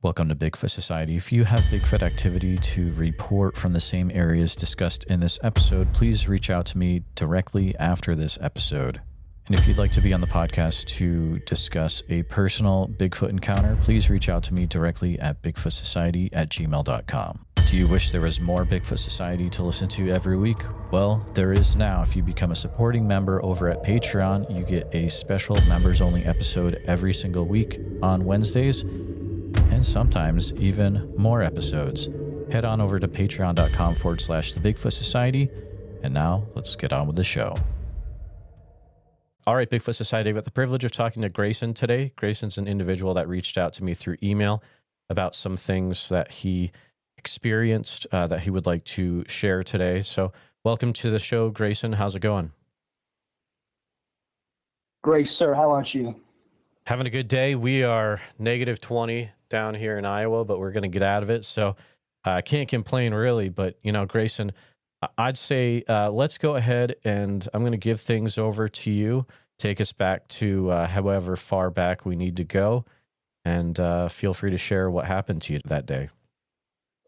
Welcome to Bigfoot Society. If you have Bigfoot activity to report from the same areas discussed in this episode, please reach out to me directly after this episode. And if you'd like to be on the podcast to discuss a personal Bigfoot encounter, please reach out to me directly at bigfootsociety@gmail.com. Do you wish there was more Bigfoot Society to listen to every week? Well, there is now. If you become a supporting member over at Patreon, you get a special members-only episode every single week on Wednesdays, and sometimes even more episodes. Head on over to patreon.com/the Bigfoot Society. And now let's get on with the show. All right, Bigfoot Society, I've got the privilege of talking to Grayson today. Grayson's an individual that reached out to me through email about some things that he experienced that he would like to share today. So welcome to the show, Grayson. How's it going? Great, sir. How about you? Having a good day. We are -20 down here in Iowa, but we're going to get out of it. So I can't complain really, but Grayson, I'd say let's go ahead and I'm going to give things over to you. Take us back to however far back we need to go, and feel free to share what happened to you that day.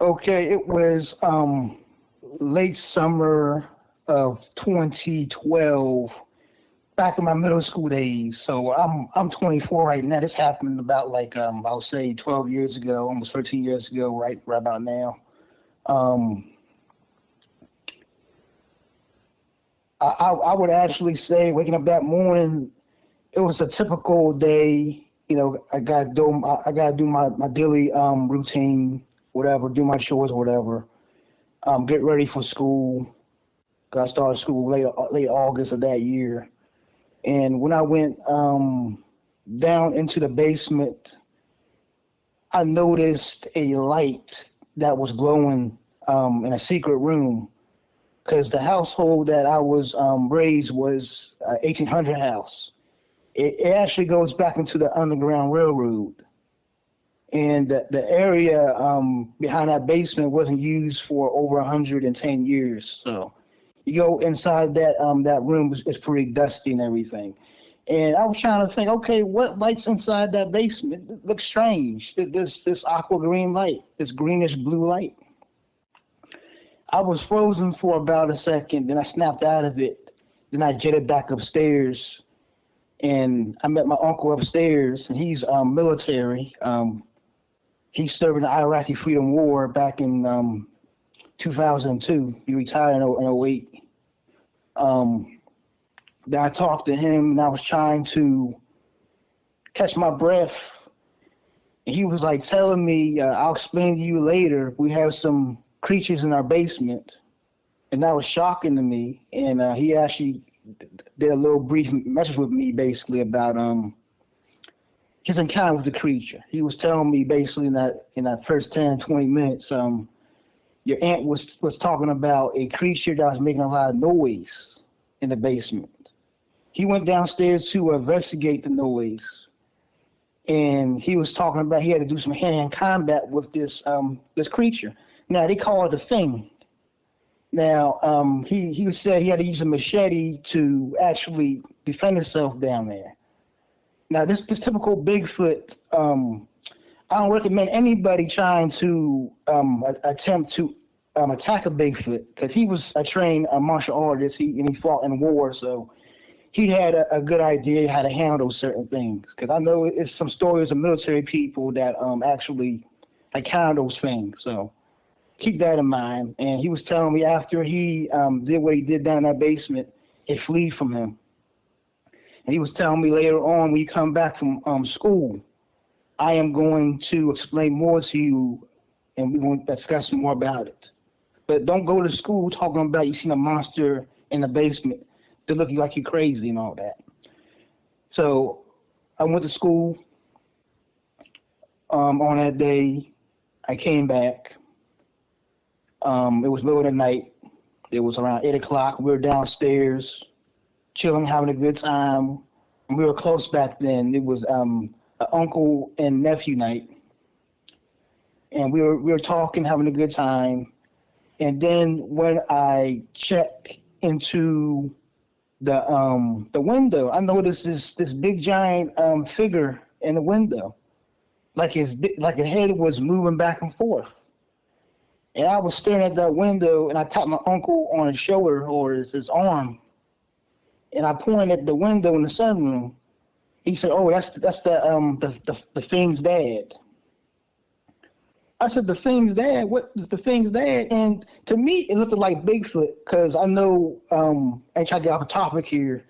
Okay, it was late summer of 2012, back in my middle school days. So I'm 24 right now. This happened about I'll say 12 years ago, almost 13 years ago, right about now. I would actually say waking up that morning, it was a typical day. I gotta do my daily routine, whatever, do my chores or whatever. Get ready for school. I started school late August of that year. And when I went down into the basement, I noticed a light that was glowing in a secret room, because the household that I was raised was 1800 house. It actually goes back into the Underground Railroad. And the area behind that basement wasn't used for over 110 years. So you go inside that room, it's pretty dusty and everything. And I was trying to think, okay, what light's inside that basement? It looks strange. This aqua green light, this greenish blue light. I was frozen for about a second, then I snapped out of it. Then I jetted back upstairs, and I met my uncle upstairs, and he's military. He's serving the Iraqi Freedom War back in 2002. He retired in 08. Then I talked to him, and I was trying to catch my breath. And he was like telling me, I'll explain to you later. We have some creatures in our basement. And that was shocking to me. And he actually did a little brief message with me basically about his encounter with the creature. He was telling me basically in that first 10, 20 minutes, your aunt was talking about a creature that was making a lot of noise in the basement. He went downstairs to investigate the noise, and he was talking about he had to do some hand-to-hand combat with this creature. Now they call it a thing. Now he said he had to use a machete to actually defend himself down there. Now this typical Bigfoot. I don't recommend anybody trying to attempt to attack a Bigfoot, because he was a trained martial artist. He fought in war, so he had a good idea how to handle certain things. Because I know it's some stories of military people that actually handle those things. So keep that in mind. And he was telling me after he did what he did down in that basement, it fled from him. And he was telling me later on, when you come back from school, I am going to explain more to you, and we're going to discuss more about it. But don't go to school talking about you seen a monster in the basement. They look like you're crazy and all that. So I went to school on that day. I came back. It was middle of the night. It was around 8 o'clock. We were downstairs, chilling, having a good time. And we were close back then. It was an uncle and nephew night. And we were talking, having a good time. And then when I checked into the window, I noticed this big giant figure in the window. like his head was moving back and forth. And I was staring at that window, and I tapped my uncle on his shoulder or his arm, and I pointed at the window in the sunroom. He said, "Oh, that's the Thing's dad." I said, "The Thing's dad? What is the Thing's dad?" And to me, it looked like Bigfoot, because I know, and try to get off the topic here,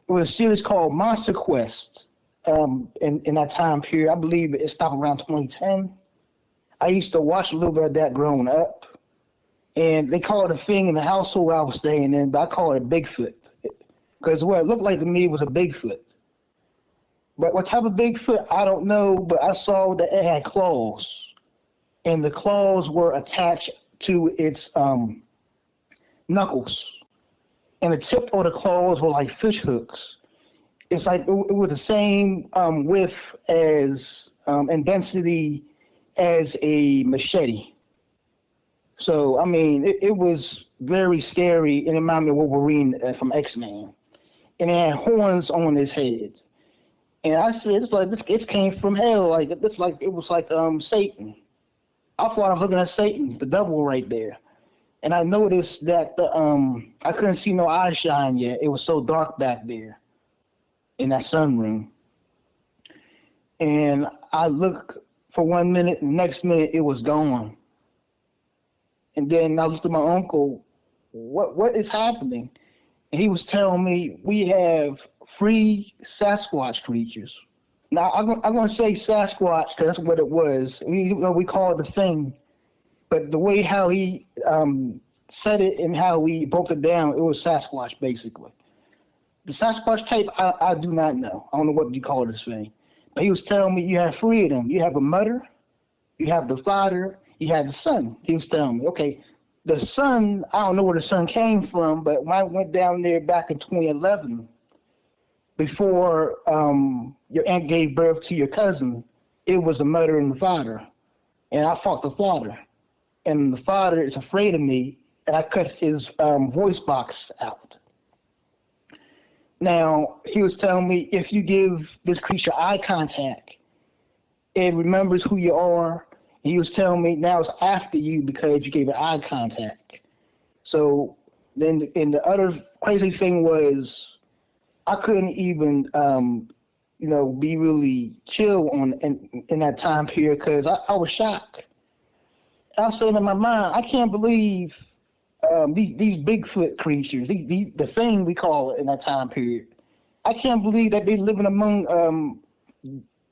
it was a series called Monster Quest. In that time period, I believe it stopped around 2010. I used to watch a little bit of that growing up, and they call it a thing in the household I was staying in, but I call it a Bigfoot, because what it looked like to me was a Bigfoot. But what type of Bigfoot, I don't know, but I saw that it had claws, and the claws were attached to its knuckles, and the tip of the claws were like fish hooks. It's like it was the same width as and density as a machete. So, I mean, it was very scary, and it reminded me of Wolverine from X-Men. And it had horns on his head. And I said, it came from hell. Like, it was like Satan. I thought I was looking at Satan, the devil right there. And I noticed that I couldn't see no eye shine yet. It was so dark back there in that sunroom. And I looked for 1 minute, and the next minute it was gone. And then I looked at my uncle, what is happening? And he was telling me we have 3 Sasquatch creatures. Now, I'm going to say Sasquatch because that's what it was. We call it the Thing. But the way how he said it and how he broke it down, it was Sasquatch, basically. The Sasquatch type, I do not know. I don't know what you call this thing. But he was telling me you have 3 of them. You have a mother, you have the father, you have the son. He was telling me, okay, the son, I don't know where the son came from, but when I went down there back in 2011, before your aunt gave birth to your cousin, it was the mother and the father. And I fought the father. And the father is afraid of me, and I cut his voice box out. Now, he was telling me if you give this creature eye contact, it remembers who you are. He was telling me now it's after you because you gave it eye contact. So then, and the other crazy thing was I couldn't even, be really chill in that time period because I was shocked. I was saying in my mind, I can't believe these Bigfoot creatures, the Thing we call it in that time period. I can't believe that they living among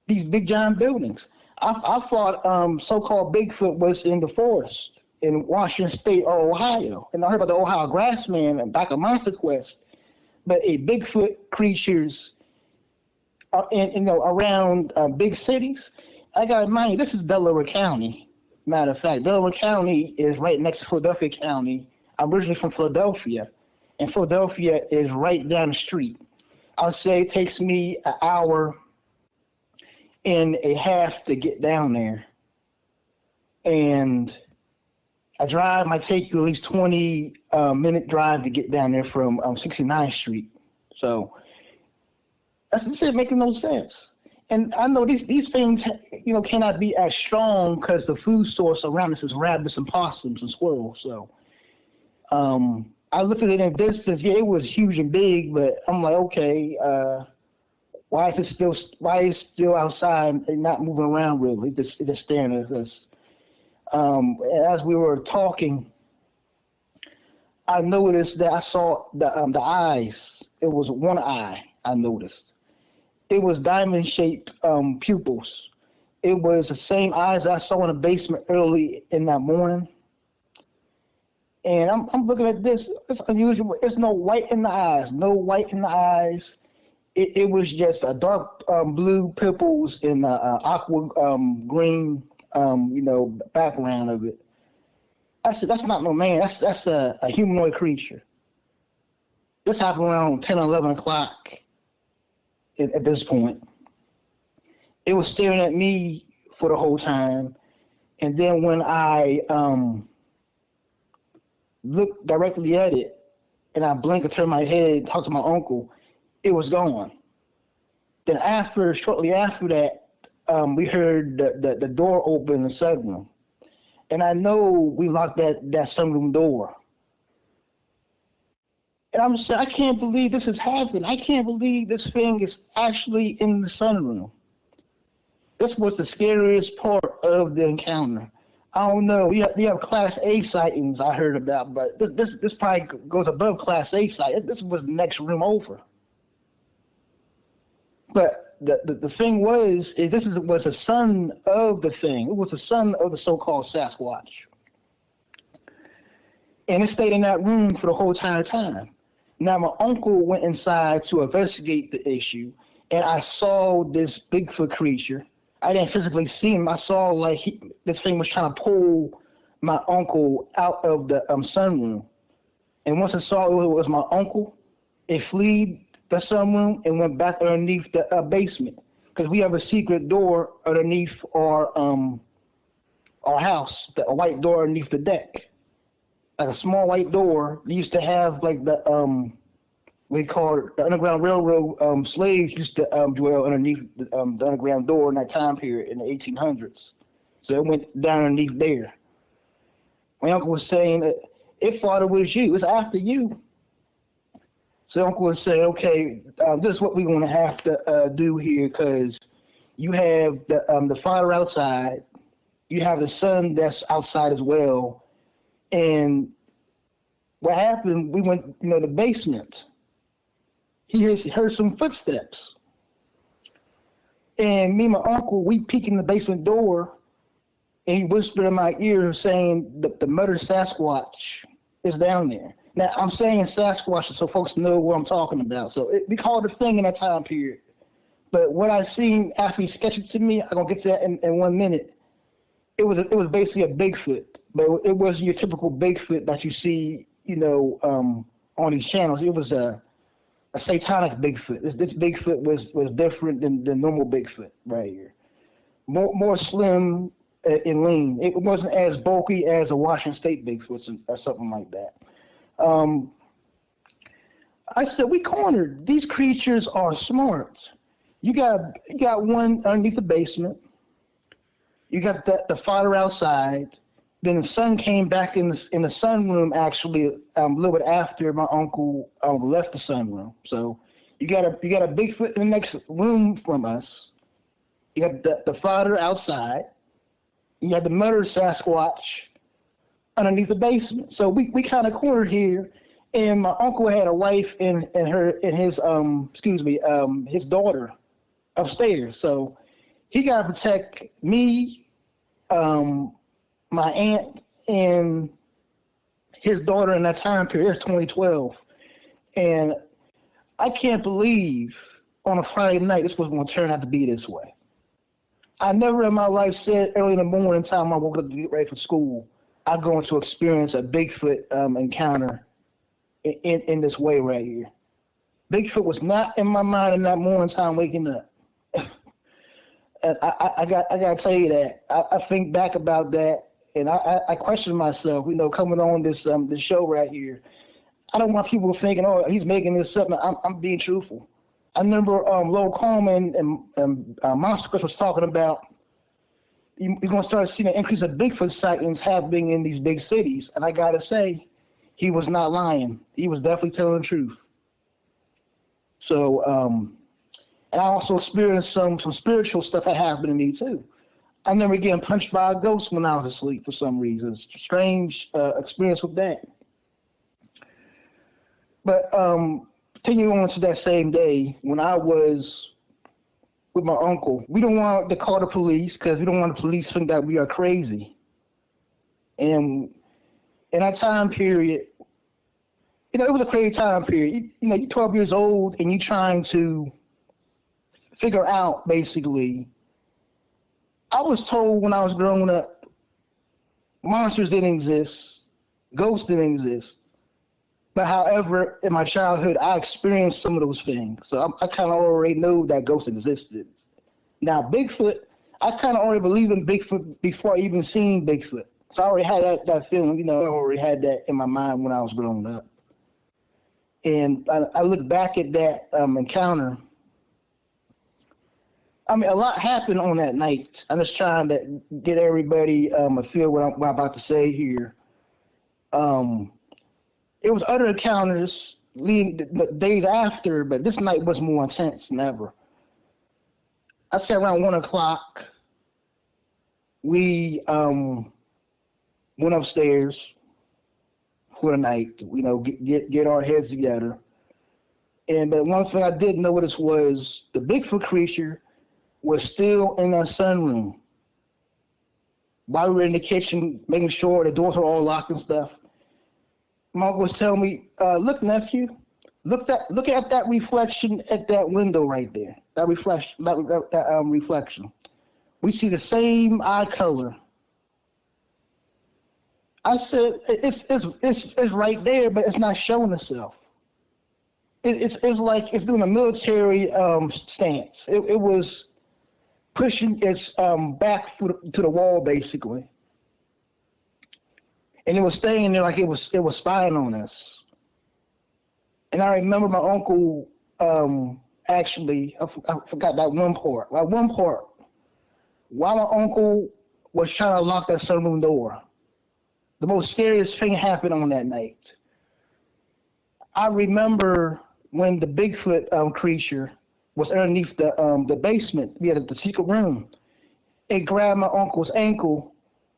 these big giant buildings. I thought so-called Bigfoot was in the forest in Washington State or Ohio, and I heard about the Ohio Grassman back in Monster Quest. But a Bigfoot creatures around big cities. I got to remind you, this is Delaware County. Matter of fact, Delaware County is right next to Philadelphia County. I'm originally from Philadelphia, and Philadelphia is right down the street. I'll say it takes me an hour and a half to get down there. And a drive might take you at least 20-minute drive to get down there from 69th Street. So that's just it, making no sense. And I know these things, cannot be as strong because the food source around us is rabbits and possums and squirrels. So I looked at it in distance. Yeah, it was huge and big, but I'm like, okay, why is it still outside and not moving around really? Just staring at us. As we were talking, I noticed that I saw the eyes. It was one eye I noticed. It was diamond-shaped pupils. It was the same eyes I saw in the basement early in that morning. And I'm looking at this. It's unusual. There's no white in the eyes. No white in the eyes. It was just a dark blue pupils in aqua green, background of it. I said, that's not no man. That's a humanoid creature. This happened around 10 or 11 o'clock at this point. It was staring at me for the whole time. And then when I looked directly at it and I blinked and turned my head, talked to my uncle, it was gone. Then shortly after that, we heard the door open in the sunroom. And I know we locked that sunroom door. And I'm saying, I can't believe this has happened. I can't believe this thing is actually in the sunroom. This was the scariest part of the encounter. I don't know. We have Class A sightings I heard about, but this probably goes above Class A sight. This was the next room over. But the thing was was the son of the thing. It was the son of the so-called Sasquatch. And it stayed in that room for the whole entire time. Now, my uncle went inside to investigate the issue, and I saw this Bigfoot creature. I didn't physically see him. I saw like this thing was trying to pull my uncle out of the sunroom. And once I saw it was my uncle, it fled the sunroom and went back underneath the basement, because we have a secret door underneath our house, a white door underneath the deck. Like a small white door. They used to have like the we call it the Underground Railroad. Slaves used to dwell underneath the underground door in that time period in the 1800s. So it went down underneath there. My uncle was saying that it thought it was you. It's after you. So uncle was saying, okay, this is what we're going to have to do here, because you have the fire outside, you have the sun that's outside as well. And what happened, we went, the basement. He heard some footsteps. And me and my uncle, we peek in the basement door, and he whispered in my ear saying the murdered Sasquatch is down there. Now, I'm saying Sasquatch so folks know what I'm talking about. So we called it a thing in that time period. But what I seen after he sketched it to me, I'm going to get to that in 1 minute. It was basically a Bigfoot. But it wasn't your typical Bigfoot that you see, on these channels. It was a satanic Bigfoot. This Bigfoot was different than the normal Bigfoot right here. More slim and lean. It wasn't as bulky as a Washington State Bigfoot or something like that. I said, we cornered. These creatures are smart. You got one underneath the basement. You got the fire outside. Then the sun came back in the sunroom actually a little bit after my uncle left the sunroom. So you got a Bigfoot in the next room from us. You got the fire outside. You got the murdered Sasquatch underneath the basement. So we kind of cornered here, and my uncle had a wife and his his daughter upstairs. So he got to protect me, my aunt, and his daughter in that time period. It's 2012. And I can't believe on a Friday night this was going to turn out to be this way. I never in my life said early in the morning time I woke up to get ready for school, I'm going to experience a Bigfoot encounter in this way right here. Bigfoot was not in my mind in that morning time waking up. And I got to tell you that. I think back about that, and I question myself, coming on this show right here. I don't want people thinking, oh, he's making this up. I'm being truthful. I remember Lowell Coleman and Monster Chris was talking about you're going to start seeing an increase of Bigfoot sightings happening in these big cities. And I got to say, he was not lying. He was definitely telling the truth. So, and I also experienced some spiritual stuff that happened to me too. I remember getting punched by a ghost when I was asleep for some reason. It's a strange experience with that. But continuing on to that same day, when I was with my uncle, we don't want to call the police because we don't want the police to think that we are crazy. And in that time period, it was a crazy time period. You're 12 years old and you're trying to figure out, basically. I was told when I was growing up, monsters didn't exist, ghosts didn't exist. But however, in my childhood, I experienced some of those things. So I kind of already knew that ghosts existed. Now, Bigfoot, I kind of already believed in Bigfoot before I even seen Bigfoot. So I already had that feeling, I already had that in my mind when I was growing up. And I look back at that encounter. I mean, a lot happened on that night. I'm just trying to get everybody a feel what I'm about to say here. It was other encounters leading the days after, but this night was more intense than ever. I say around 1 o'clock, we went upstairs for the night. You know, get our heads together. But one thing I did notice was the Bigfoot creature was still in that sunroom. While we were in the kitchen, making sure the doors were all locked and stuff, my uncle was telling me, "Look, nephew, look at that reflection at that window right there. That reflection. We see the same eye color." I said, "It's right there, but it's not showing itself. It's like it's doing a military stance. It was pushing its back to the wall basically, and it was staying there like it was spying on us." And I remember my uncle actually I forgot that one part. While my uncle was trying to lock that sunroom door, the most scariest thing happened on that night. I remember when the Bigfoot creature was underneath the basement. We had the secret room. It grabbed my uncle's ankle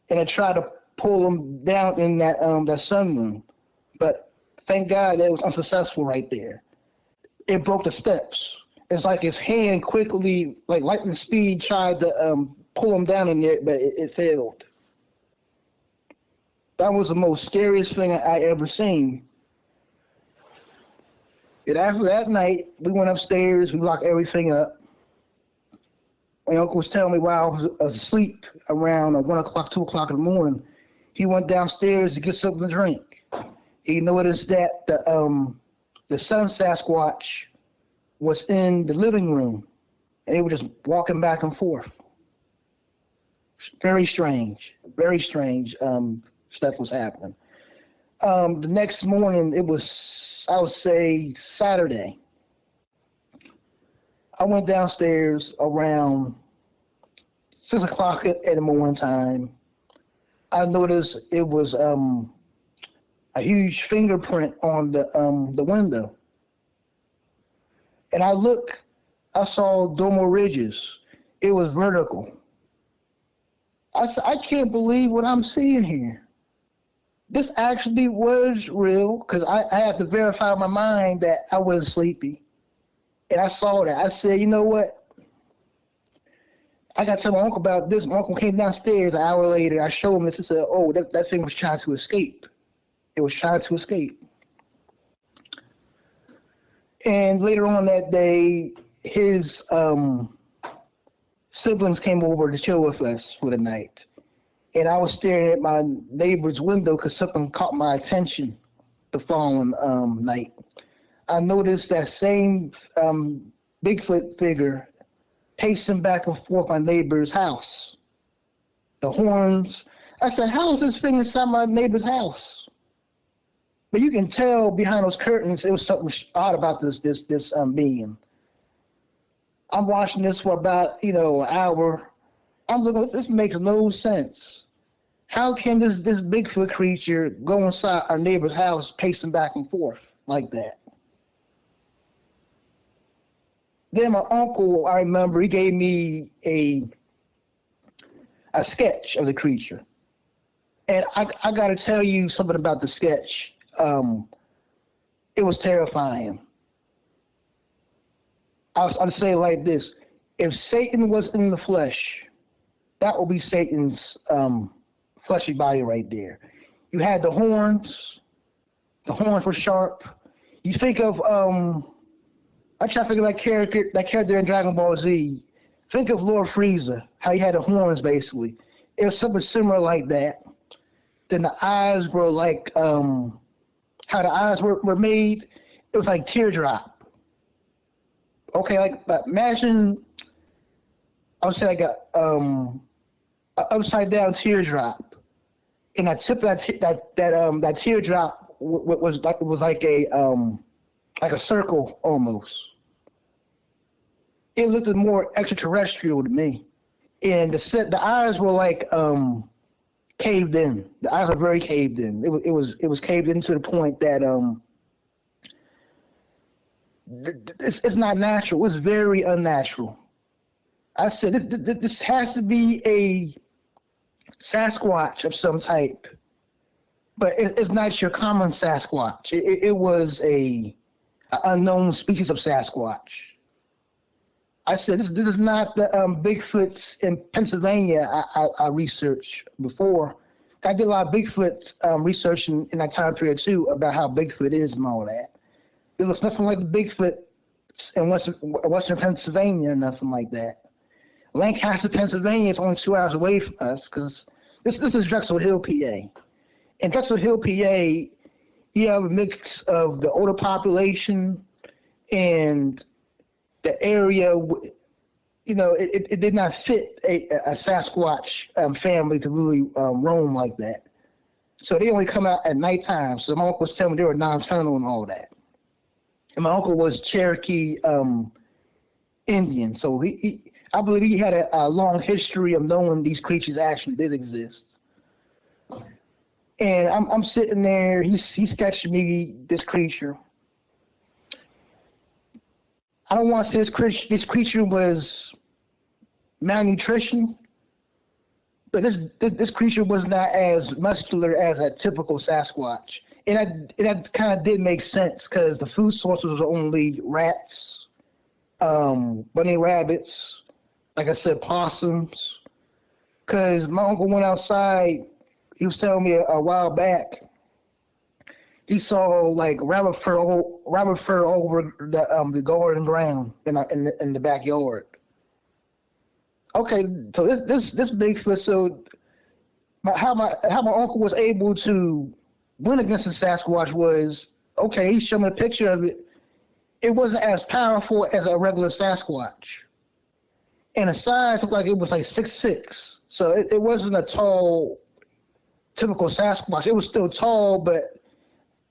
and it tried to pull him down in that sunroom. But thank God that it was unsuccessful right there. It broke the steps. It's like his hand quickly, like lightning speed, tried to pull him down in there, but it failed. That was the most scariest thing I ever seen. And after that night, we went upstairs, we locked everything up. My uncle was telling me while I was asleep around 1 o'clock, 2 o'clock in the morning, he went downstairs to get something to drink. He noticed that the sun Sasquatch was in the living room, and they were just walking back and forth. Very strange stuff was happening. The next morning, it was, I would say, Saturday. I went downstairs around 6 o'clock in the morning time. I noticed it was a huge fingerprint on the window. And I saw dormal ridges. It was vertical. I said, I can't believe what I'm seeing here. This actually was real, because I had to verify in my mind that I wasn't sleepy. And I saw that. I said, you know what? I got to tell my uncle about this. My uncle came downstairs an hour later. I showed him this and said, oh, that thing was trying to escape. It was trying to escape. And later on that day, his siblings came over to chill with us for the night. And I was staring at my neighbor's window because something caught my attention the following night. I noticed that same Bigfoot figure pacing back and forth my neighbor's house. The horns. I said, how is this thing inside my neighbor's house? But you can tell behind those curtains, it was something odd about this being. I'm watching this for about, an hour. I'm looking, this makes no sense. How can this Bigfoot creature go inside our neighbor's house pacing back and forth like that? Then my uncle, I remember, he gave me a sketch of the creature. And I got to tell you something about the sketch. It was terrifying. I'd say it like this. If Satan was in the flesh, that would be Satan's fleshy body right there. You had the horns. The horns were sharp. You think of, I try to think of that character in Dragon Ball Z. Think of Lord Frieza, how he had the horns basically. It was something similar like that. Then the eyes were like, how the eyes were made, it was like teardrop. Okay, like imagine, I would say like a upside down teardrop, and that tip of that teardrop was like a circle almost. it looked more extraterrestrial to me. And the eyes were like caved in. The eyes were very caved in. It was caved in to the point that it's not natural. It's very unnatural. I said this has to be a Sasquatch of some type, but it's not your common Sasquatch. It was a unknown species of Sasquatch. I said this is not the Bigfoots in Pennsylvania I researched before. I did a lot of Bigfoot research in that time period too about how Bigfoot is and all that. It looks nothing like the Bigfoot in Western Pennsylvania or nothing like that. Lancaster, Pennsylvania is only 2 hours away from us because this is Drexel Hill, PA. In Drexel Hill, PA, you have a mix of the older population and the area, it did not fit a Sasquatch family to really roam like that. So they only come out at nighttime. So my uncle was telling me they were nocturnal and all that. And my uncle was Cherokee Indian. So I believe he had a long history of knowing these creatures actually did exist. And I'm sitting there, he sketched me this creature. I don't want to say this creature was malnutrition, but this creature was not as muscular as a typical Sasquatch. And that kind of did make sense because the food sources were only rats, bunny rabbits, like I said, possums. Because my uncle went outside, he was telling me a while back, he saw like rabbit fur over the garden ground in the backyard. Okay, so this Bigfoot. So how my uncle was able to win against the Sasquatch was, okay, he showed me a picture of it. It wasn't as powerful as a regular Sasquatch, and the size looked like it was like 6'6". So it wasn't a tall, typical Sasquatch. It was still tall, but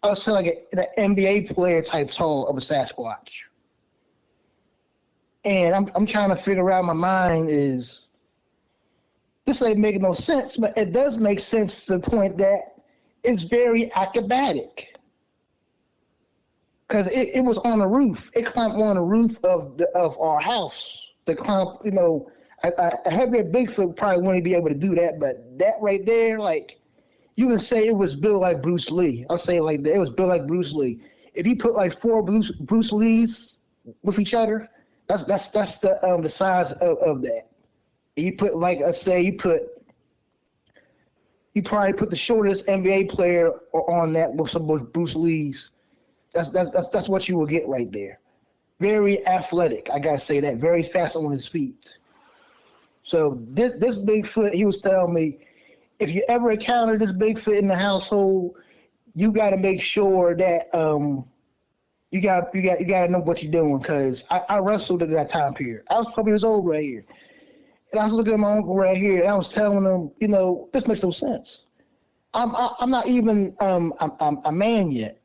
I would say like an NBA player type tall of a Sasquatch. And I'm trying to figure out in my mind is, this ain't making no sense, but it does make sense to the point that it's very acrobatic. Because it was on the roof. It climbed on the roof of our house. To climb, a heavier Bigfoot probably wouldn't be able to do that, but that right there, like, you can say it was built like Bruce Lee. I'll say it like that. It was built like Bruce Lee. If you put like 4 Bruce Lees with each other, that's the size of that. You put like, let's say you probably put the shortest NBA player on that with some Bruce Lees. That's what you will get right there. Very athletic, I gotta say that. Very fast on his feet. So this Bigfoot, he was telling me, if you ever encounter this Bigfoot in the household, you got to make sure that you got to know what you're doing. Because I wrestled at that time period. I was 12 years old right here, and I was looking at my uncle right here, and I was telling him, this makes no sense. I'm not even a man yet.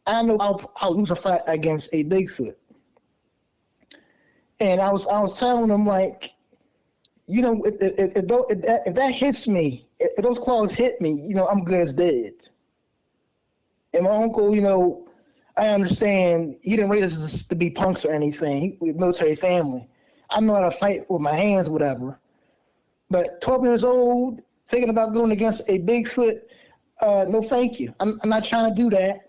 I know I'll lose a fight against a Bigfoot, and I was telling him like, if that hits me, if those claws hit me, I'm good as dead. And my uncle, I understand he didn't raise us to be punks or anything. We're a military family. I know how to fight with my hands, whatever. But 12 years old, thinking about going against a Bigfoot, no thank you. I'm not trying to do that.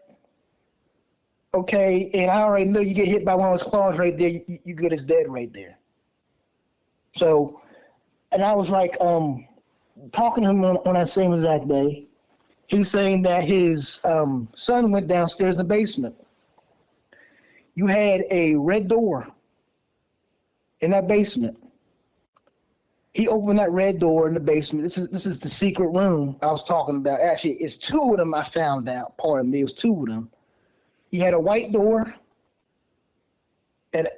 Okay, and I already know you get hit by one of those claws right there, you good as dead right there. So, and I was like, talking to him on that same exact day. He's saying that his son went downstairs in the basement. You had a red door in that basement. He opened that red door in the basement. This is the secret room I was talking about. Actually, it's 2 of them I found out. Pardon me, it was 2 of them. He had a white door, and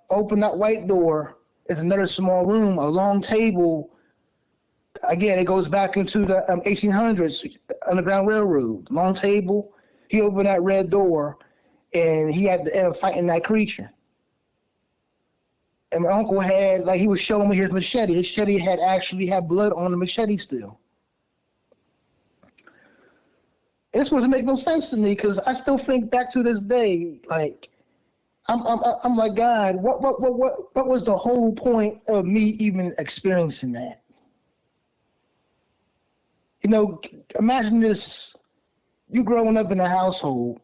opened that white door. It's another small room, a long table. Again, it goes back into the 1800s, Underground Railroad. Long table. He opened that red door, and he had to end up fighting that creature. And my uncle had, like, he was showing me his machete. His machete had actually had blood on the machete still. This wasn't make no sense to me because I still think back to this day, like, I'm like, God, what was the whole point of me even experiencing that? You know, imagine this, you growing up in a household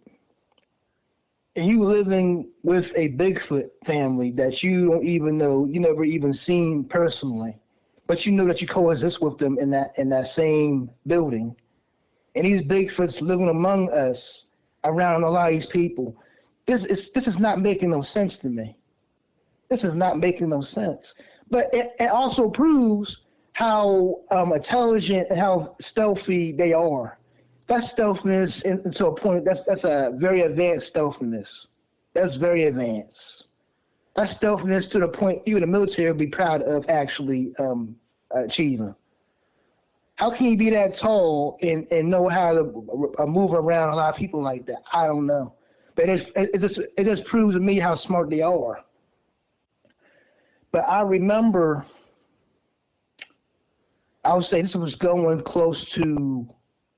and you living with a Bigfoot family that you don't even know, you never even seen personally, but you know that you coexist with them in that same building. And these Bigfoots living among us around a lot of these people. This is not making no sense to me. This is not making no sense. But it also proves how intelligent and how stealthy they are. That stealthiness, and to a point, that's a very advanced stealthiness. That's very advanced. That stealthiness to the point even the military would be proud of actually achieving. How can you be that tall and know how to move around a lot of people like that? I don't know. But it just proves to me how smart they are. But I remember, I would say this was going close to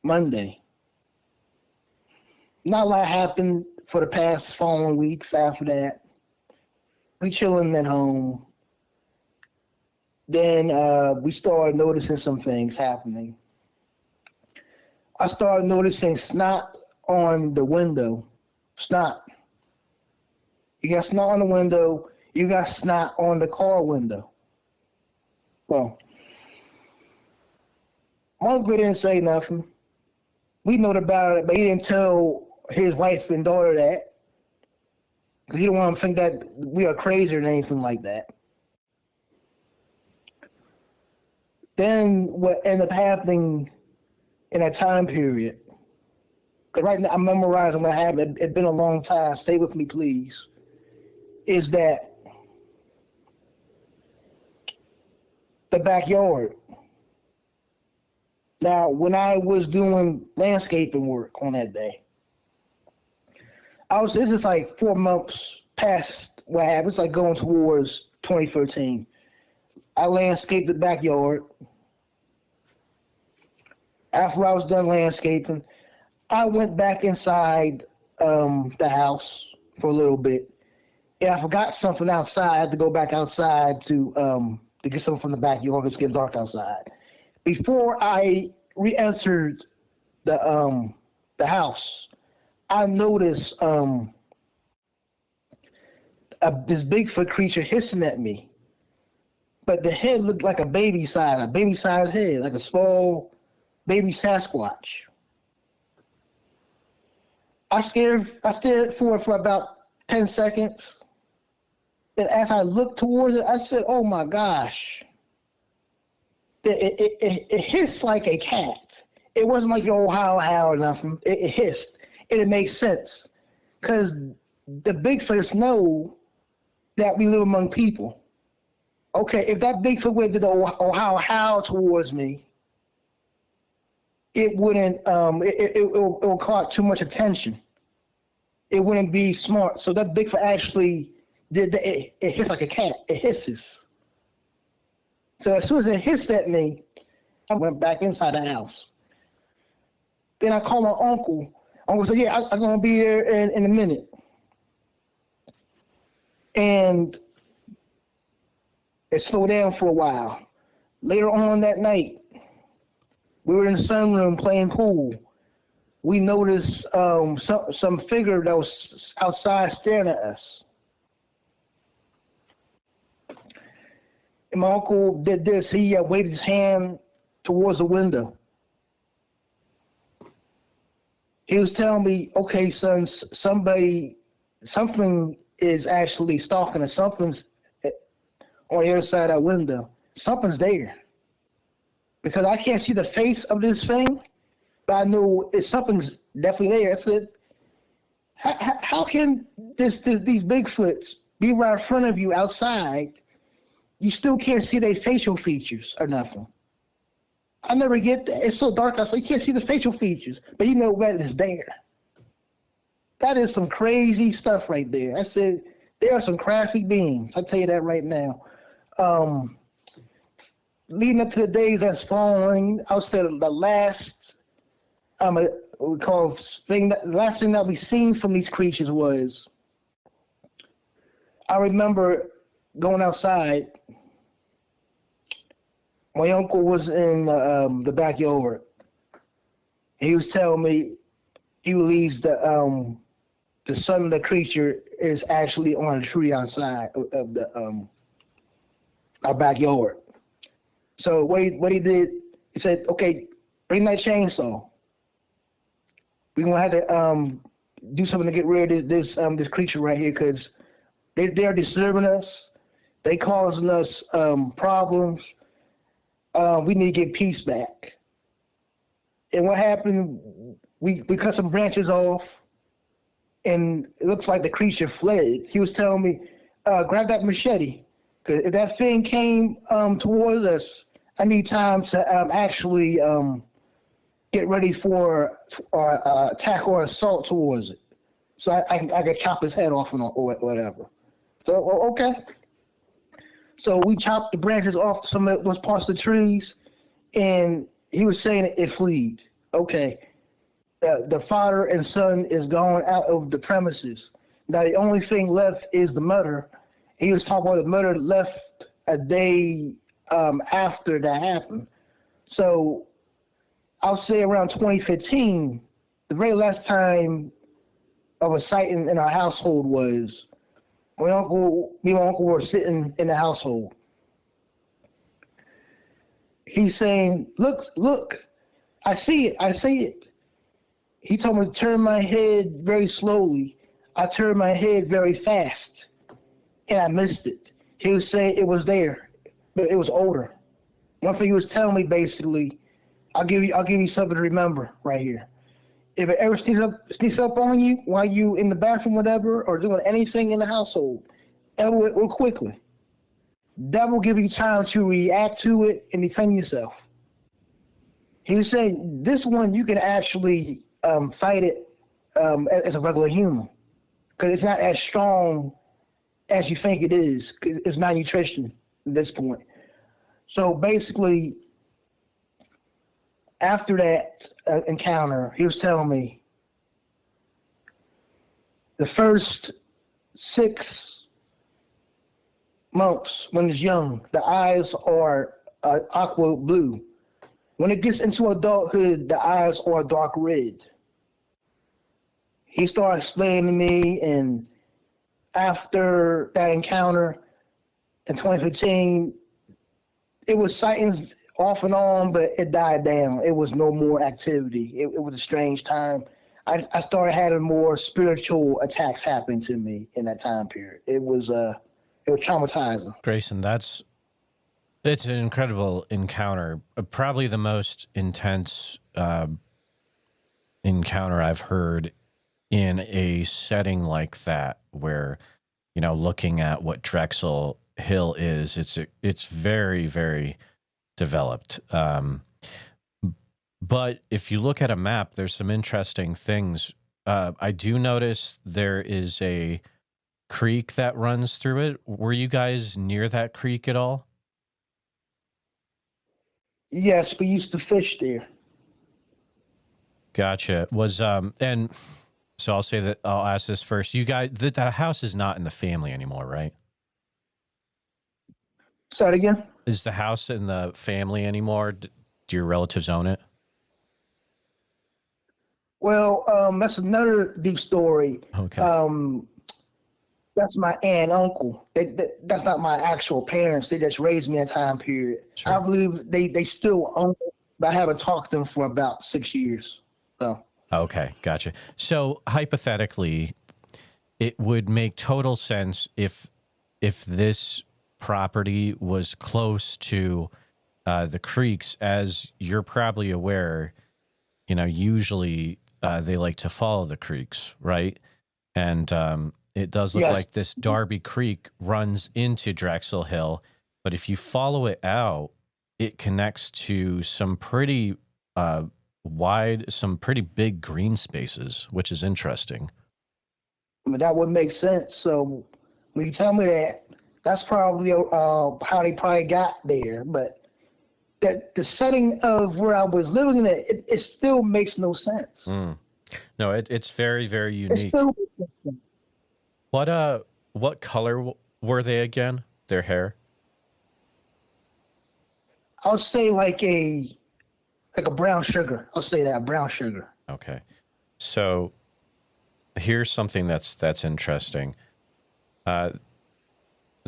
Monday. Not a lot happened for the past following weeks after that. We chilling at home. Then we started noticing some things happening. I started noticing snot on the window. Snot. You got snot on the window. You got snot on the car window. Well, my uncle didn't say nothing. We know about it, but he didn't tell his wife and daughter that. Because he don't want them to think that we are crazy or anything like that. Then what ended up happening in that time period, because right now I'm memorizing what happened, it's been a long time, stay with me please, is that the backyard. Now, when I was doing landscaping work on that day, this is like 4 months past what happened. It's like going towards 2013. I landscaped the backyard. After I was done landscaping, I went back inside the house for a little bit, and I forgot something outside. I had to go back outside to get something from the backyard. It's getting dark outside. Before I re-entered the house, I noticed this Bigfoot creature hissing at me, but the head looked like a baby-sized head, like a small baby Sasquatch. I stared for about 10 seconds. And as I looked towards it, I said, oh my gosh. It hissed like a cat. It wasn't like your old howl or nothing. It hissed. And it makes sense. Because the Bigfoots know that we live among people. Okay, if that Bigfoot went to the Ohio howl towards me, it wouldn't, it will cause too much attention. It wouldn't be smart. So that Bigfoot actually did it hissed like a cat. It hisses. So as soon as it hissed at me, I went back inside the house. Then I called my uncle. Uncle said, yeah, I'm going to be there in a minute. And it slowed down for a while. Later on that night, we were in the sunroom playing pool. We noticed some figure that was outside staring at us. And my uncle did this. He waved his hand towards the window. He was telling me, okay, son, something is actually stalking us. Something's on the other side of that window. Something's there. Because I can't see the face of this thing, but I know something's definitely there. I said, how can these Bigfoots be right in front of you outside? You still can't see their facial features or nothing. I never get that. It's so dark outside, you can't see the facial features, but you know that it's there. That is some crazy stuff right there. I said, There are some crafty beings. I'll tell you that right now. Um, Leading up to the days that's following, I would say the last we call thing that the last thing that we seen from these creatures was I remember going outside. My uncle was in the backyard. He was telling me he believes the son of the creature is actually on a tree outside of the our backyard. So what he did, he said, "Okay, bring that chainsaw. We're gonna have to do something to get rid of this creature right here because they're disturbing us. They causing us problems. We need to get peace back." And what happened? We cut some branches off, and it looks like the creature fled. He was telling me, "Grab that machete, because if that thing came towards us, I need time to actually get ready for attack or assault towards it, so I could chop his head off or whatever." So okay. So we chopped the branches off some of those parts of the trees, and he was saying it fled. Okay. The father and son is gone out of the premises. Now the only thing left is the mother. He was talking about the mother left a day after that happened. So I'll say around 2015, the very last time of a sighting in our household was me and my uncle were sitting in the household. He's saying, look, I see it. He told me to turn my head very slowly. I turned my head very fast, and I missed it. He was saying it was there, but it was older. One thing he was telling me basically, I'll give you something to remember right here. If it ever sneaks up on you while you in the bathroom, whatever, or doing anything in the household, elbow it real quickly. That will give you time to react to it and defend yourself. He was saying this one you can actually fight it as a regular human because it's not as strong as you think it is. It's malnutrition at this point. So basically, after that encounter, he was telling me the first 6 months when it's young, the eyes are aqua blue. When it gets into adulthood, the eyes are dark red. He started explaining to me, and after that encounter in 2015, it was sightings off and on, but it died down. It was no more activity. It was a strange time. I started having more spiritual attacks happen to me in that time period. It was traumatizing. Grayson, it's an incredible encounter. Probably the most intense encounter I've heard in a setting like that, where, looking at what Drexel Hill is, it's very, very developed. But if you look at a map, there's some interesting things. I do notice there is a creek that runs through it. Were you guys near that creek at all? Yes, we used to fish there. Gotcha. And so I'll ask this first. You guys, the house is not in the family anymore, right? Say that again? Is the house in the family anymore? Do your relatives own it? Well, that's another deep story. Okay. That's my aunt and uncle. That's not my actual parents. They just raised me in a time period. Sure. I believe they still own it, but I haven't talked to them for about 6 years. So. Okay, gotcha. So hypothetically, it would make total sense if this property was close to the creeks. As you're probably aware, usually they like to follow the creeks, right? And it does look like this Darby Creek runs into Drexel Hill, but if you follow it out, it connects to some pretty some pretty big green spaces, which is interesting. I mean, that would make sense. So When you tell me that, that's probably how they probably got there. But that the setting of where I was living at, it still makes no sense. No, it's very, very It unique. still makes no sense. What color were they again? Their hair? I'll say like a brown sugar. I'll say that, brown sugar. Okay. So here's something that's interesting.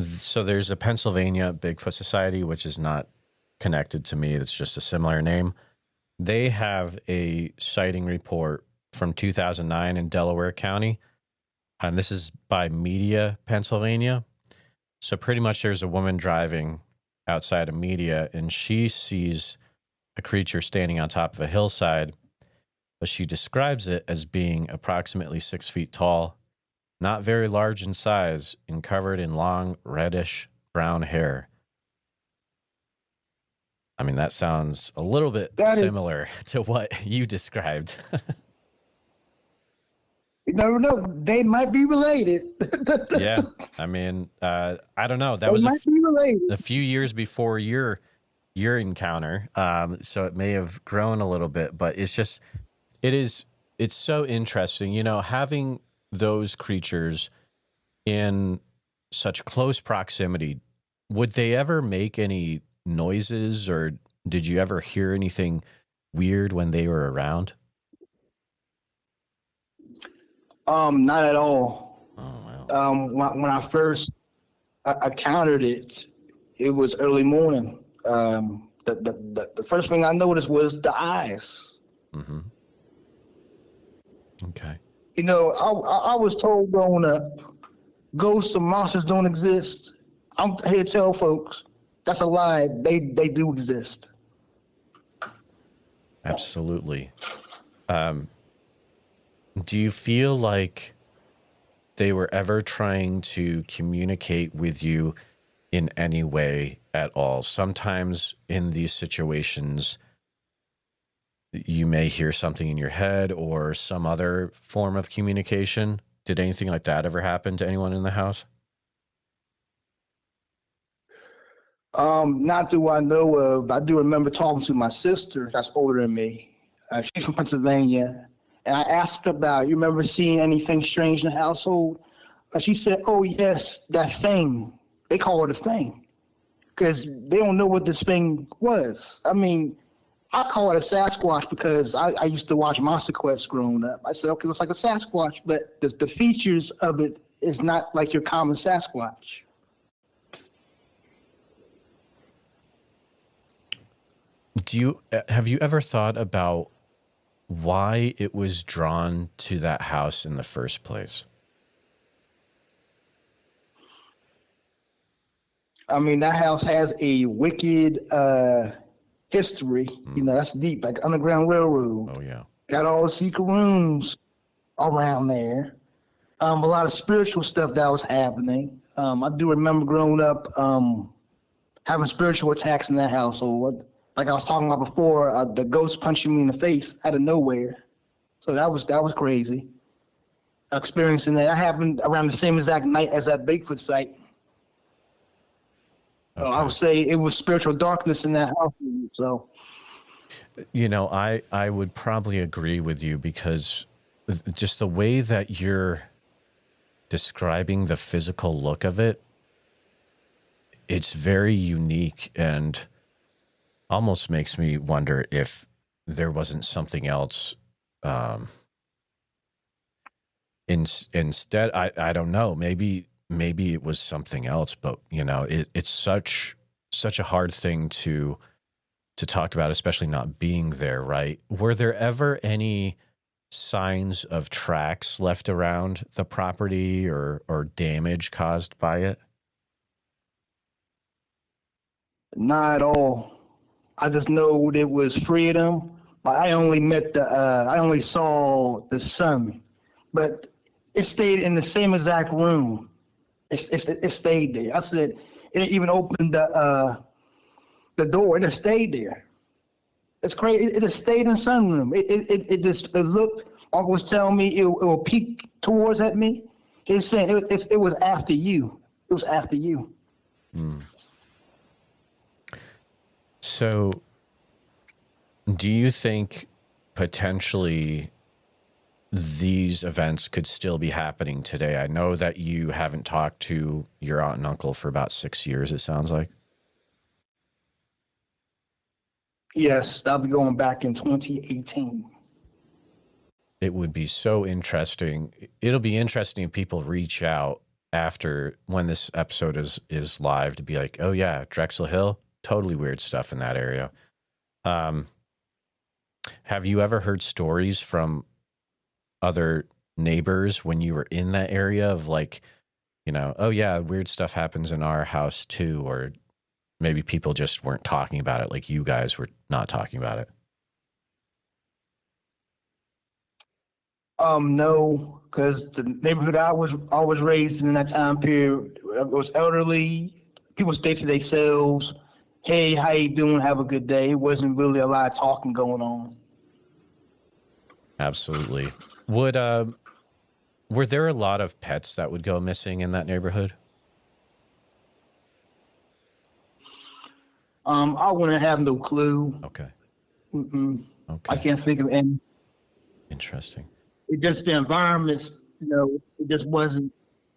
So there's a Pennsylvania Bigfoot Society, which is not connected to me. It's just a similar name. They have a sighting report from 2009 in Delaware County. And this is by Media, Pennsylvania. So pretty much there's a woman driving outside of Media, and she sees a creature standing on top of a hillside, but she describes it as being approximately 6 feet tall, not very large in size, and covered in long, reddish brown hair. I mean, that sounds a little bit similar to what you described. You never know. They might be related. Yeah. I mean, I don't know. That they was might be related. a few years before your encounter. So it may have grown a little bit, but it's so interesting, you know, having those creatures in such close proximity. Would they ever make any noises, or did you ever hear anything weird when they were around? Not at all. Oh, wow. When I first encountered it, it was early morning. The first thing I noticed was the eyes. Mm-hmm. Okay. You know, I was told growing up, ghosts and monsters don't exist. I'm here to tell folks that's a lie. They do exist. Absolutely. Do you feel like they were ever trying to communicate with you in any way at all? Sometimes in these situations, you may hear something in your head or some other form of communication. Did anything like that ever happen to anyone in the house? Not do I know of. I do remember talking to my sister that's older than me. She's from Pennsylvania. And I asked her about, you remember seeing anything strange in the household? And she said, oh, yes, that thing. They call it a thing because they don't know what this thing was. I mean, I call it a Sasquatch because I used to watch Monster Quest growing up. I said, okay, it looks like a Sasquatch, but the features of it is not like your common Sasquatch. Have you ever thought about why it was drawn to that house in the first place? I mean, that house has a wicked history. You know, that's deep, like Underground Railroad. Oh, yeah. Got all the secret rooms around there. A lot of spiritual stuff that was happening. I do remember growing up having spiritual attacks in that household. Like I was talking about before, the ghost punching me in the face out of nowhere. So that was crazy. Experiencing that happened around the same exact night as that Bigfoot site. Okay. I would say it was spiritual darkness in that house. So, you know, I would probably agree with you because just the way that you're describing the physical look of it, it's very unique and almost makes me wonder if there wasn't something else. Instead, I don't know. Maybe it was something else, but you know, it's such a hard thing to talk about, especially not being there, right? Were there ever any signs of tracks left around the property or damage caused by it? not at all. I just know it was freedom. But I only saw the sun, but it stayed in the same exact room. It stayed there. I said it didn't even open the door. It just stayed there. It's crazy. It just stayed in the sunroom. It looked. Uncle was telling me it will peek towards at me, He's saying it was after you. It was after you. So, do you think potentially these events could still be happening today? I know that you haven't talked to your aunt and uncle for about 6 years, it sounds like. Yes, I'll be going back in 2018. It would be so interesting. It'll be interesting if people reach out after when this episode is live to be like, oh yeah, Drexel Hill, totally weird stuff in that area. Have you ever heard stories from other neighbors when you were in that area of like, oh yeah, weird stuff happens in our house too, or maybe people just weren't talking about it like you guys were not talking about it? No, because the neighborhood I was raised in that time period, it was elderly. People stay to themselves. Hey, how you doing? Have a good day. It wasn't really a lot of talking going on. Absolutely. Were there a lot of pets that would go missing in that neighborhood? I wouldn't have no clue. Okay. Mm-mm. Okay. I can't think of any. Interesting. It just the environments, it just wasn't,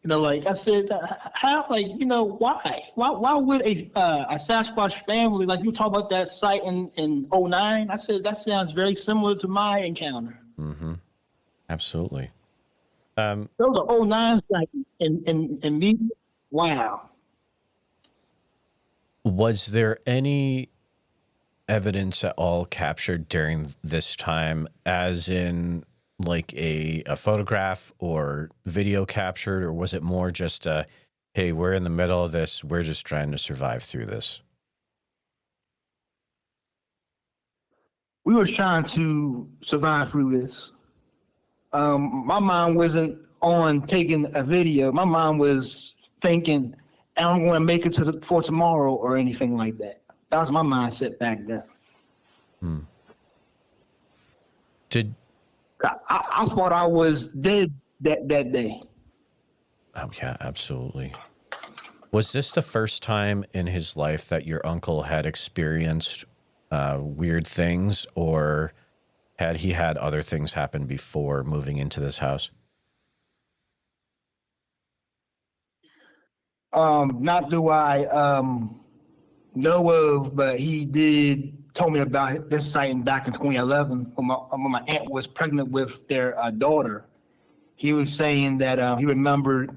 like I said, how, like, why would a Sasquatch family, like you talk about that site in '09? I said that sounds very similar to my encounter. Mm-hmm. Absolutely. Those are '09 site in me. Wow. Was there any evidence at all captured during this time, as in like a photograph or video captured, or was it more just hey, we're in the middle of this, we're just trying to survive through this? We were trying to survive through this. My mind wasn't on taking a video. My mind was thinking, I'm going to make it for tomorrow or anything like that. That was my mindset back then. I thought I was dead that day. Oh yeah, absolutely. Was this the first time in his life that your uncle had experienced weird things, or had he had other things happen before moving into this house? Not do I know of, but he did told me about this sighting back in 2011 when my aunt was pregnant with their daughter. He was saying that he remembered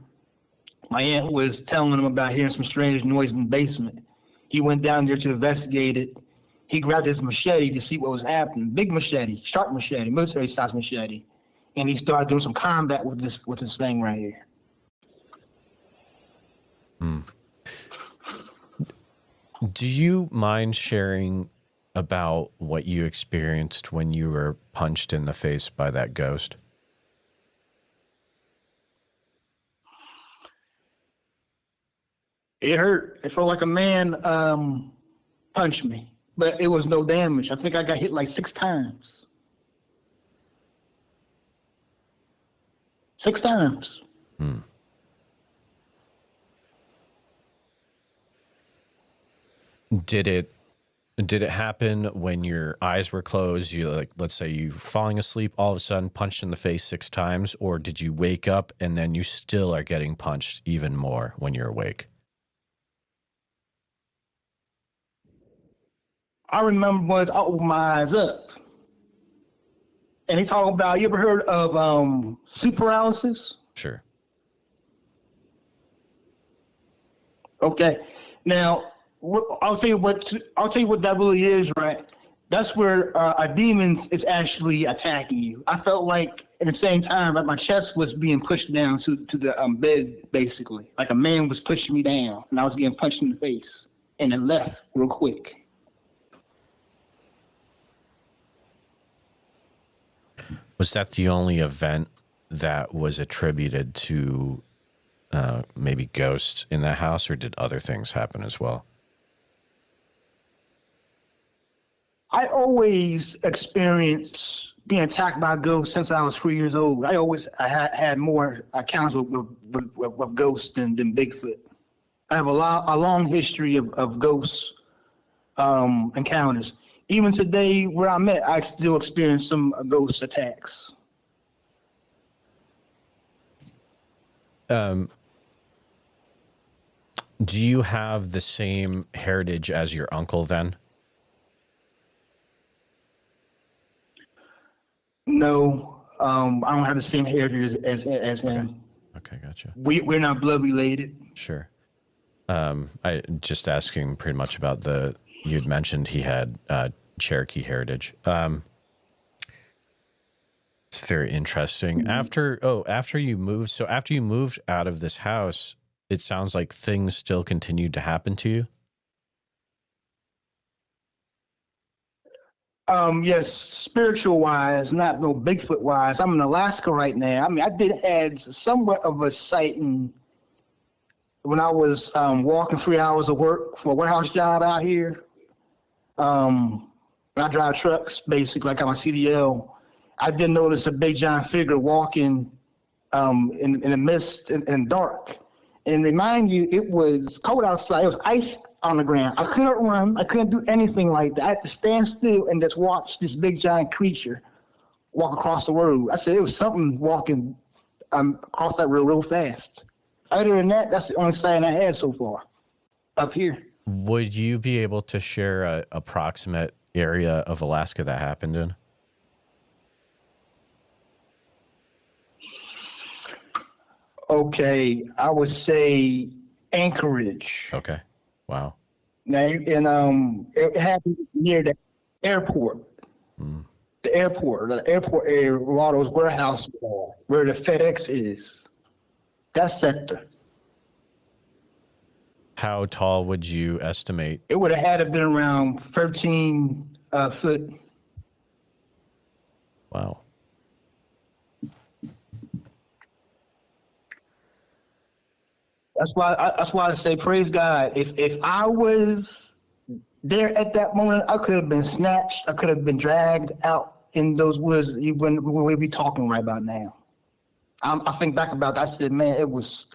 my aunt was telling him about hearing some strange noise in the basement. He went down there to investigate it. He grabbed his machete to see what was happening. Big machete, sharp machete, military size machete, and he started doing some combat with this thing right here. Do you mind sharing about what you experienced when you were punched in the face by that ghost? It hurt. It felt like a man punched me, but it was no damage. I think I got hit like 6 times. 6 times. Did it happen when your eyes were closed? You, like, let's say you falling asleep, all of a sudden punched in the face 6 times, or did you wake up and then you still are getting punched even more when you're awake? I remember was I opened my eyes up, and he talking about. You ever heard of sleep paralysis? Sure. Okay, now I'll tell you what that really is, right? That's where a demon is actually attacking you. I felt like at the same time, like my chest was being pushed down to the bed, basically, like a man was pushing me down, and I was getting punched in the face, and it left real quick. Was that the only event that was attributed to maybe ghosts in that house, or did other things happen as well? I always experienced being attacked by ghosts since I was 3 years old. I had more accounts with ghosts than Bigfoot. I have a long history of ghosts encounters. Even today, where I'm at, I still experience some ghost attacks. Do you have the same heritage as your uncle then? No, I don't have the same heritage as him. Okay, gotcha. We're not blood related. Sure. I just asking pretty much about you'd mentioned he had Cherokee heritage. It's very interesting. Mm-hmm. After you moved out of this house, it sounds like things still continued to happen to you. Yes, spiritual wise, not no Bigfoot wise. I'm in Alaska right now. I mean, I did had somewhat of a sighting when I was walking 3 hours of work for a warehouse job out here. I drive trucks, basically, like I'm a CDL. I did notice a big giant figure walking in the mist and dark. And remind you, it was cold outside. It was ice on the ground. I couldn't run. I couldn't do anything like that. I had to stand still and just watch this big giant creature walk across the road. I said it was something walking across that road real fast. Other than that, that's the only sighting I had so far up here. Would you be able to share a approximate area of Alaska that happened in? Okay, I would say Anchorage. Okay. Wow. Now, and it happened near the airport. Mm. The airport area where all those warehouses are, where the FedEx is. That sector. How tall would you estimate? It would have had to been around 13 foot. Wow. That's why I say praise God. If I was there at that moment, I could have been snatched. I could have been dragged out in those woods. We'd be talking right about now. I think back about that. I said, man, that was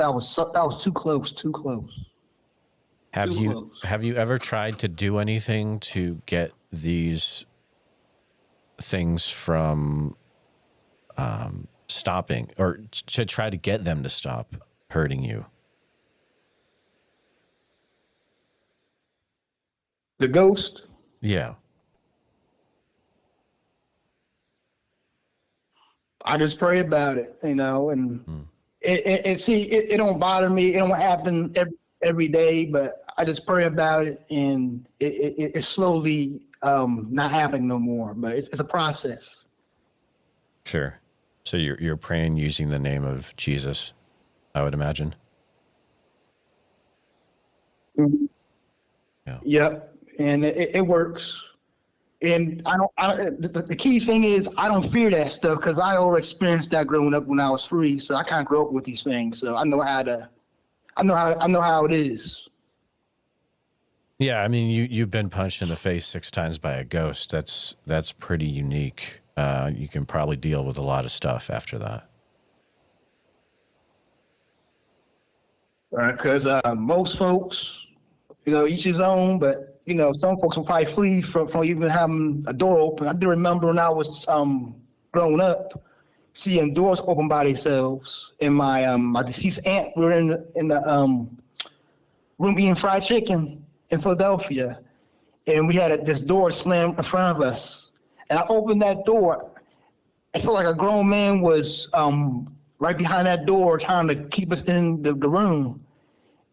too close, too close. Have you ever tried to do anything to get these things from stopping, or to try to get them to stop hurting you? The ghost? Yeah. I just pray about it, and it don't bother me. It don't happen every day, but I just pray about it, and it's slowly not happening no more. But it's a process. Sure. So you're praying using the name of Jesus, I would imagine. Mm-hmm. Yeah. Yep, and it works. And the key thing is I don't fear that stuff because I already experienced that growing up when I was free. So I kind of grew up with these things. So I know how it is. Yeah, I mean, you've been punched in the face 6 times by a ghost. That's pretty unique. You can probably deal with a lot of stuff after that. Because most folks, each his own, but some folks will probably flee from even having a door open. I do remember when I was growing up, seeing doors open by themselves. And my deceased aunt, we were in the room eating fried chicken in Philadelphia, and we had this door slammed in front of us. And I opened that door. I felt like a grown man was right behind that door trying to keep us in the room.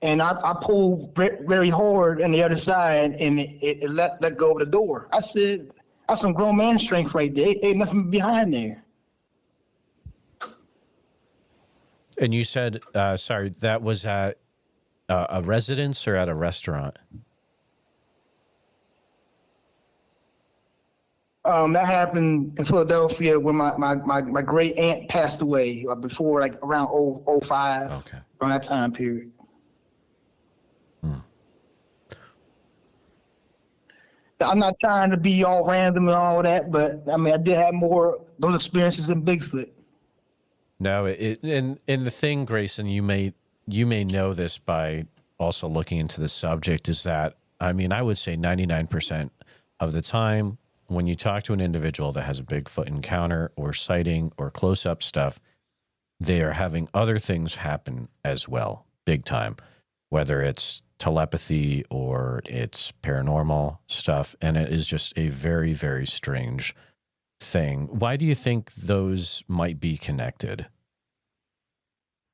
And I pulled very hard on the other side, and it let go of the door. I said, that's some grown man strength right there. Ain't nothing behind there. And you said, sorry, that was at a residence or at a restaurant? That happened in Philadelphia when my great aunt passed away before, like around 05, okay, around that time period. I'm not trying to be all random and all that, but I mean, I did have more those experiences in Bigfoot. No, and the thing, Grayson, you may know this by also looking into the subject, is that, I mean, I would say 99% of the time when you talk to an individual that has a Bigfoot encounter or sighting or close-up stuff, they are having other things happen as well, big time, whether it's telepathy or it's paranormal stuff. And it is just a very, very strange thing. Why do you think those might be connected?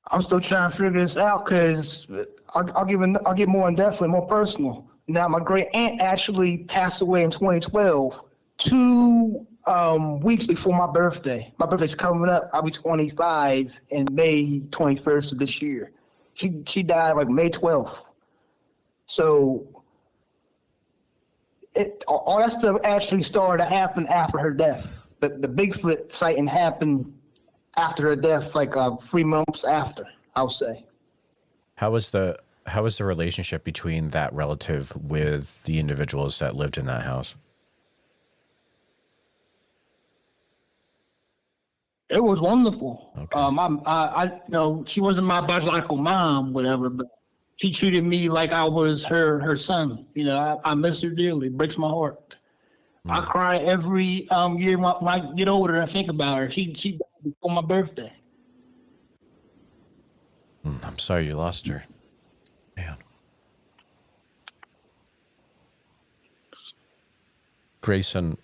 I'm still trying to figure this out because I'll get more in depth and more personal. Now, my great aunt actually passed away in 2012, 2 weeks before my birthday. My birthday's coming up. I'll be 25 in May 21st of this year. She died like May 12th. So all that stuff actually started to happen after her death. But the Bigfoot sighting happened after her death, like 3 months after, I'll say. How was the relationship between that relative with the individuals that lived in that house? It was wonderful. Okay. I she wasn't my biological mom, whatever, but she treated me like I was her son. You know, I miss her dearly. It breaks my heart. I cry every year when I get older and I think about her. She died before my birthday. I'm sorry you lost her. Man. Grayson,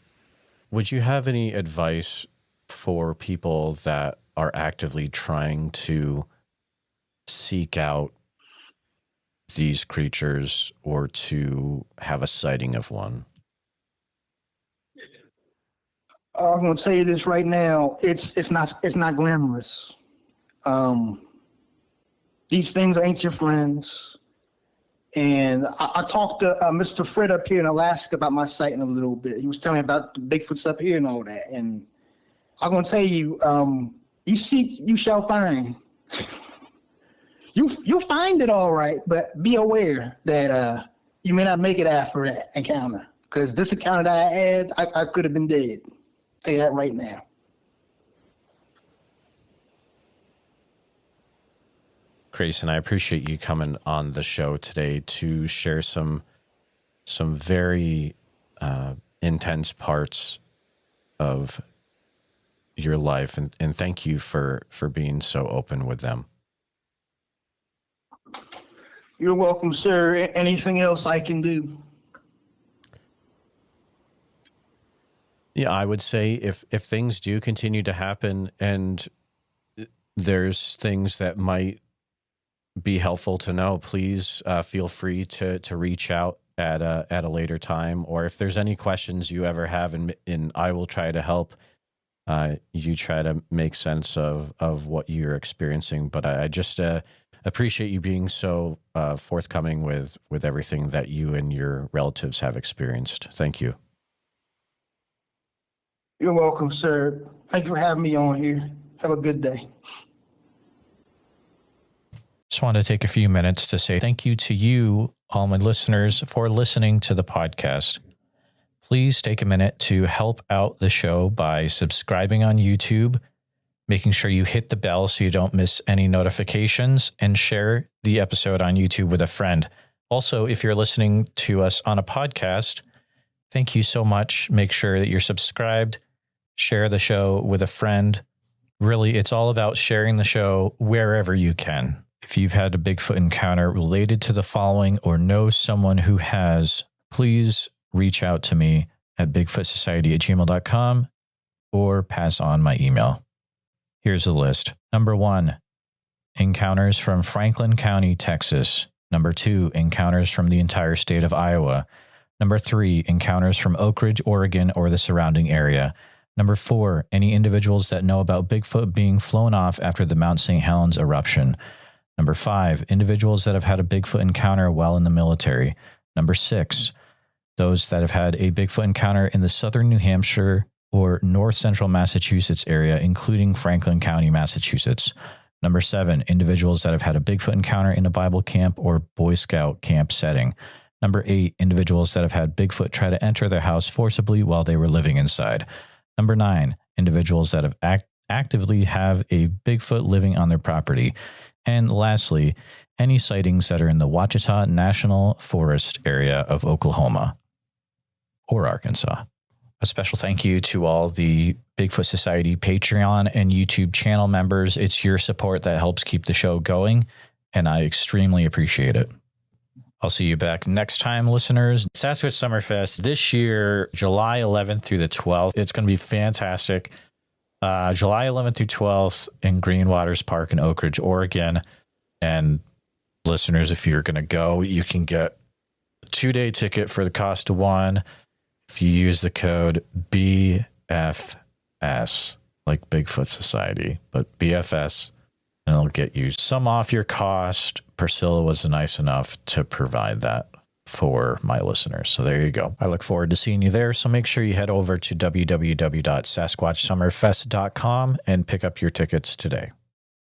would you have any advice for people that are actively trying to seek out these creatures or to have a sighting of one? I'm going to tell you this right now. It's not glamorous. These things ain't your friends. And I talked to Mr. Fred up here in Alaska about my sighting a little bit. He was telling me about the Bigfoots up here and all that. And I'm going to tell you, you seek, you shall find. You'll find it all right, but be aware that you may not make it after that encounter. Because this encounter that I had, I could have been dead. I'll tell you that right now. Grayson, I appreciate you coming on the show today to share some very intense parts of your life, and thank you for being so open with them. You're welcome, sir. Anything else I can do? Yeah, I would say if things do continue to happen and there's things that might be helpful to know, please feel free to reach out at a later time, or if there's any questions you ever have, and I will try to help you try to make sense of what you're experiencing. But I just appreciate you being so forthcoming with everything that you and your relatives have experienced. Thank you. You're welcome, sir. Thank you for having me on here. Have a good day. Just want to take a few minutes to say thank you to you, all my listeners, for listening to the podcast. Please take a minute to help out the show by subscribing on YouTube, making sure you hit the bell so you don't miss any notifications, and share the episode on YouTube with a friend. Also, if you're listening to us on a podcast, thank you so much. Make sure that you're subscribed, share the show with a friend. Really, it's all about sharing the show wherever you can. If you've had a Bigfoot encounter related to the following or know someone who has, please reach out to me at bigfootsociety@gmail.com or pass on my email. Here's the list. Number 1, encounters from Franklin County, Texas. Number 2, encounters from the entire state of Iowa. Number 3, encounters from Oak Ridge, Oregon, or the surrounding area. Number 4, any individuals that know about Bigfoot being flown off after the Mount St. Helens eruption. Number 5, individuals that have had a Bigfoot encounter while in the military. Number 6, those that have had a Bigfoot encounter in the southern New Hampshire or north central Massachusetts area, including Franklin County, Massachusetts. Number 7, individuals that have had a Bigfoot encounter in a Bible camp or Boy Scout camp setting. Number 8, individuals that have had Bigfoot try to enter their house forcibly while they were living inside. Number 9, individuals that have actively have a Bigfoot living on their property. And lastly, any sightings that are in the Ouachita National Forest area of Oklahoma or Arkansas. A special thank you to all the Bigfoot Society Patreon and YouTube channel members. It's your support that helps keep the show going, and I extremely appreciate it. I'll see you back next time, listeners. Sasquatch Summerfest this year, July 11th through the 12th. It's going to be fantastic. July 11th through 12th in Green Waters Park in Oak Ridge, Oregon. And listeners, if you're going to go, you can get a 2-day ticket for the cost of one. If you use the code BFS, like Bigfoot Society, but BFS, and it'll get you some off your cost. Priscilla was nice enough to provide that for my listeners. So there you go. I look forward to seeing you there. So make sure you head over to www.sasquatchsummerfest.com and pick up your tickets today.